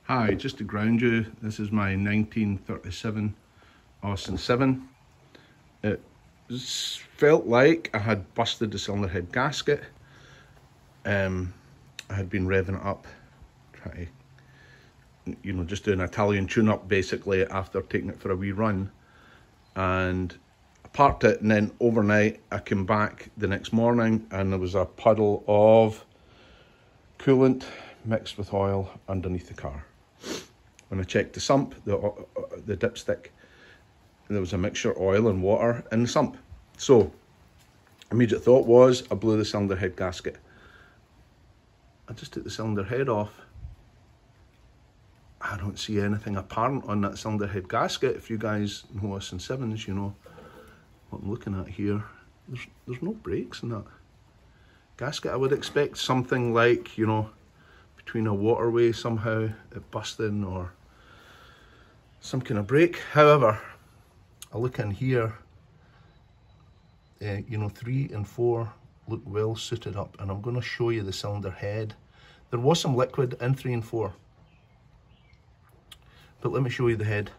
Hi, just to ground you, this is my 1937 Austin 7. It felt like I had busted the cylinder head gasket. I had been revving it up, trying to, just doing an Italian tune-up basically after taking it for a wee run. And I parked it, and then overnight I came back the next morning and there was a puddle of coolant mixed with oil underneath the car. When I checked the sump, the dipstick, there was a mixture of oil and water in the sump. So, immediate thought was, I blew the cylinder head gasket. I just took the cylinder head off. I don't see anything apparent on that cylinder head gasket. If you guys know Austin 7s, you know what I'm looking at here. There's no breaks in that gasket. I would expect something like, between a waterway somehow it busting or some kind of break. However, I look in here, 3 and 4 look well suited up, and I'm going to show you the cylinder head. There was some liquid in 3 and 4, but let me show you the head.